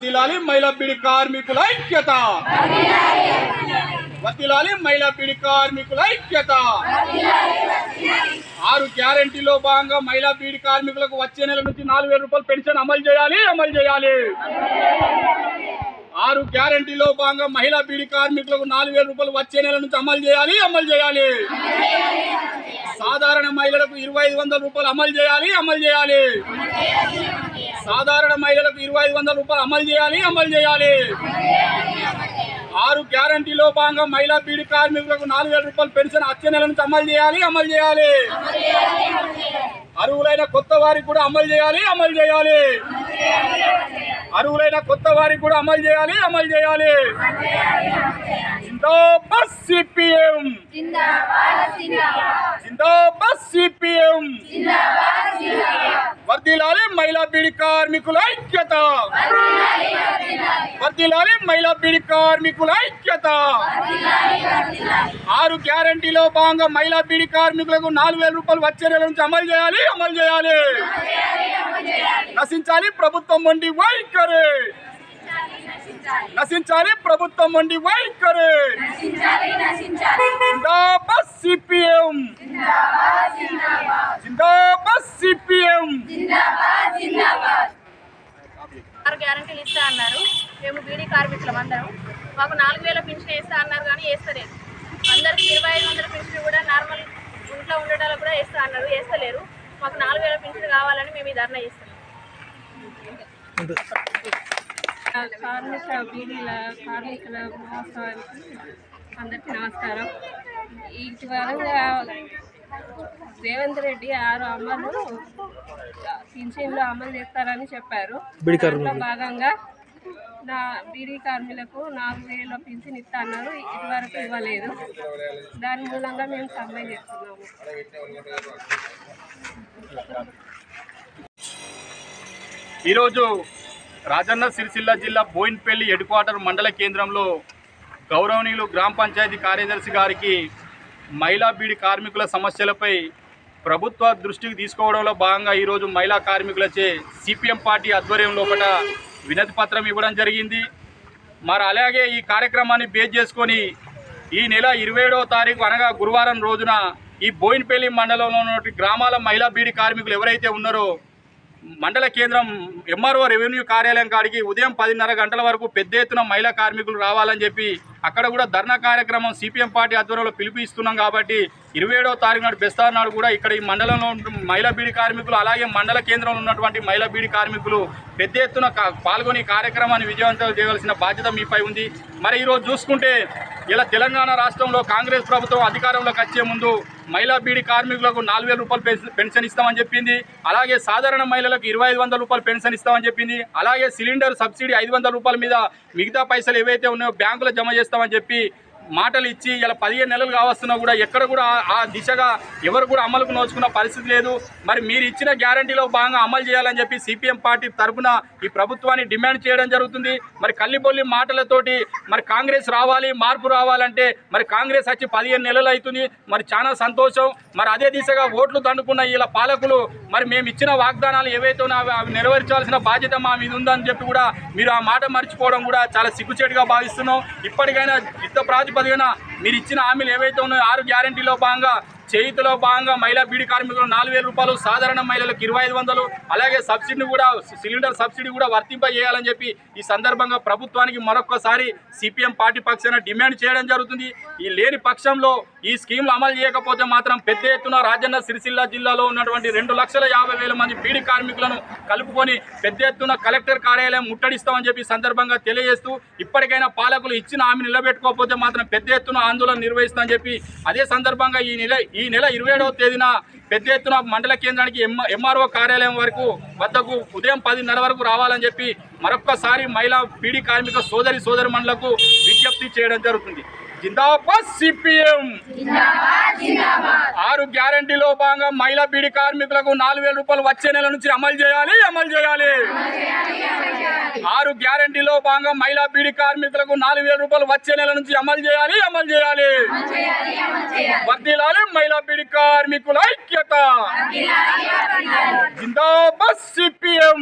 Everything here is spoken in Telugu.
వర్ధిల్లాలి మహిళా బీడీ కార్మికుల ఐక్యత. వర్ధిల్లాలి మహిళా బీడీ కార్మికుల ఐక్యత. 6 గ్యారెంటీలో భాగంగా మహిళా బీడీ కార్మికులకు వచ్చే నెల నుంచి 4000 రూపాయలు పెన్షన్ అమలు చేయాలి. 6 గ్యారెంటీలో భాగంగా మహిళా బీడీ కార్మికులకు 4000 రూపాయలు వచ్చే నెల నుంచి అమలు చేయాలి. సాధారణ మహిళలకు 2500 రూపాయలు అమలు చేయాలి. సాధారణ మహిళలకు 2500 రూపాయలు అమలు చేయాలి. 6 గ్యారెంటీలో భాగంగా మహిళా బీడీ కార్మికులకు 4000 రూపాయలు పెన్షన్ వచ్చే నెల నుంచి అమలు చేయాలి. అర్హులైన కొత్త వారికి కూడా అమలు చేయాలి. అర్హులైన కొత్త వారికి కూడా అమలు చేయాలి. జిందాబాద్ సిపిఎం, జిందాబాద్ సిపిఎం. వర్ధిల్లాలి మహిళా బీడీ కార్మికుల ఐక్యత. వర్ధిల్లాలి మహిళా బీడీ కార్మికుల ఐక్యత. 6 గ్యారెంటీలో భాగంగా మహిళా బీడీ కార్మికులకు 4000 రూపాయలు వచ్చే నెల నుంచి అమలు చేయాలి. నశించాలి ప్రభుత్వం మొండి వైఖరి. నశించాలి ప్రభుత్వం మొండి వైఖరి. జిందాబాద్ సిపిఎం, జిందాబాద్ సిపిఎం. 6 గ్యారెంటీలు ఇస్తా అన్నారు. మేము బీడీ కార్మికులం అందరం. మాకు 4000 పెన్షన్ వేస్తా అన్నారు కానీ వేస్తలేదు. అందరికి 2500 పెన్షన్ కూడా నార్మల్ ఇంట్లో ఉండటాలకు కూడా వేస్తా అన్నారు, వేస్తలేరు. మాకు 4000 పెన్షన్ కావాలని మేము ఈ ధర్నా చేస్తున్నాం. కార్మికుల అందరికీ నమస్కారం. ఇటీవల రేవంత్ రెడ్డి 6 అమలు పింఛన్లు అమలు చేస్తారని చెప్పారు. దాంట్లో భాగంగా బీడీ కార్మికులకు 4000 పింఛన్ ఇస్తా అన్నారు. ఇదివరకు ఇవ్వలేదు. దాని మూలంగా మేము సమ్మె చేస్తున్నాము. ఈరోజు రాజన్న సిరిసిల్ల జిల్లా బోయిన్పల్లి హెడ్ క్వార్టర్ మండల కేంద్రంలో గౌరవనీయులు గ్రామ పంచాయతీ కార్యదర్శి గారికి మహిళా బీడీ కార్మికుల సమస్యలపై ప్రభుత్వ దృష్టికి తీసుకోవడంలో భాగంగా ఈరోజు మహిళా కార్మికులచే సిపిఎం పార్టీ ఆధ్వర్యంలో ఒకట వినతి పత్రం ఇవ్వడం జరిగింది. మరి అలాగే ఈ కార్యక్రమాన్ని బేస్ చేసుకొని ఈ నెల 27వ తారీఖు అనగా గురువారం రోజున ఈ బోయిన్పల్లి మండలంలో ఉన్న గ్రామాల మహిళా బీడీ కార్మికులు ఎవరైతే ఉన్నారో మండల కేంద్రం ఎంఆర్ఓ రెవెన్యూ కార్యాలయం కాడికి ఉదయం 10:30 గంటల వరకు పెద్ద ఎత్తున మహిళా కార్మికులు రావాలని చెప్పి అక్కడ కూడా ధర్నా కార్యక్రమం సిపిఎం పార్టీ ఆధ్వర్యంలో పిలుపునిస్తున్నాం. కాబట్టి 27వ తారీఖు నాడు బెస్తార్ నాడు కూడా ఇక్కడ ఈ మండలంలో మహిళా బీడీ కార్మికులు అలాగే మండల కేంద్రంలో ఉన్నటువంటి మహిళా బీడీ కార్మికులు పెద్ద ఎత్తున పాల్గొని కార్యక్రమాన్ని విజయవంతం చేయవలసిన బాధ్యత మీపై ఉంది. మరి ఈరోజు చూసుకుంటే ఇలా తెలంగాణ రాష్ట్రంలో కాంగ్రెస్ ప్రభుత్వం అధికారంలోకి వచ్చే ముందు మహిళా బీడీ కార్మికులకు 4000 రూపాయలు పెన్షన్ ఇస్తామని చెప్పింది. అలాగే సాధారణ మహిళలకు 2500 రూపాయలు పెన్షన్ ఇస్తామని చెప్పింది. అలాగే సిలిండర్ సబ్సిడీ 500 రూపాయల మీద మిగతా పైసలు ఏవైతే ఉన్నాయో బ్యాంకులో జమ చేస్తామని చెప్పి మాటలు ఇచ్చి ఇలా 15 నెలలు కావస్తున్నా కూడా ఎక్కడ కూడా ఆ దిశగా ఎవరు కూడా అమలుకు నోచుకున్న పరిస్థితి లేదు. మరి మీరు ఇచ్చిన గ్యారంటీలో భాగంగా అమలు చేయాలని చెప్పి సిపిఎం పార్టీ తరఫున ఈ ప్రభుత్వాన్ని డిమాండ్ చేయడం జరుగుతుంది. మరి కల్లిబొల్లి మాటలతోటి మరి కాంగ్రెస్ రావాలి, మార్పు రావాలంటే మరి కాంగ్రెస్ వచ్చి 15 నెలలు అవుతుంది. మరి చాలా సంతోషం. మరి అదే దిశగా ఓట్లు దండుకున్న ఇలా పాలకులు మరి మేము ఇచ్చిన వాగ్దానాలు ఏవైతే ఉన్నాయో అవి నెరవేర్చాల్సిన బాధ్యత మా మీద ఉందని చెప్పి కూడా మీరు ఆ మాట మర్చిపోవడం కూడా చాలా సిగ్గుచేటుగా భావిస్తున్నాం. ఇప్పటికైనా యుద్ధ ప్రాతిపదికన మీరు ఇచ్చిన హామీలు ఏవైతే ఉన్నాయో 6 గ్యారెంటీలో భాగంగా చేతిలో భాగంగా మహిళా బీడీ కార్మికులు 4000 రూపాయలు, సాధారణ మహిళలకు 2500, అలాగే సబ్సిడీ కూడా సిలిండర్ సబ్సిడీ కూడా వర్తింపజేయాలని చెప్పి ఈ సందర్భంగా ప్రభుత్వానికి మరొకసారి సిపిఎం పార్టీ పక్షాన డిమాండ్ చేయడం జరుగుతుంది. ఈ లేని పక్షంలో ఈ స్కీమ్లు అమలు చేయకపోతే మాత్రం పెద్ద ఎత్తున రాజన్న సిరిసిల్ల జిల్లాలో ఉన్నటువంటి 2,50,000 మంది బీడీ కార్మికులను కలుపుకొని పెద్ద ఎత్తున కలెక్టర్ కార్యాలయం ముట్టడిస్తామని చెప్పి సందర్భంగా తెలియజేస్తూ ఇప్పటికైనా పాలకులు ఇచ్చిన హామీ నిలబెట్టుకోకపోతే మాత్రం పెద్ద ఎత్తున ఆందోళన నిర్వహిస్తామని చెప్పి అదే సందర్భంగా ఈ నెల 27వ తేదీన పెద్ద ఎత్తున మండల కేంద్రానికి ఎంఆర్ఓ కార్యాలయం వద్దకు ఉదయం 10:30 వరకు రావాలని చెప్పి మరొక్కసారి మహిళా బీడీ కార్మిక సోదరిమణులకు విజ్ఞప్తి చేయడం జరుగుతుంది. జిందాబాద్ సిపిఎం. 6 గ్యారెంటీలో భాగంగా మహిళా బీడీ కార్మికులకు 4000 రూపాయలు వచ్చే నెల నుంచి అమలు చేయాలి. 6 గ్యారెంటీలో భాగంగా మహిళా బీడీ కార్మికులకు 4000 రూపాయలు వచ్చే నెల నుంచి అమలు చేయాలి. వర్ధిల్లాలి మహిళా బీడీ కార్మికుల ఐక్యత. జిందాబాద్ సిపిఎం.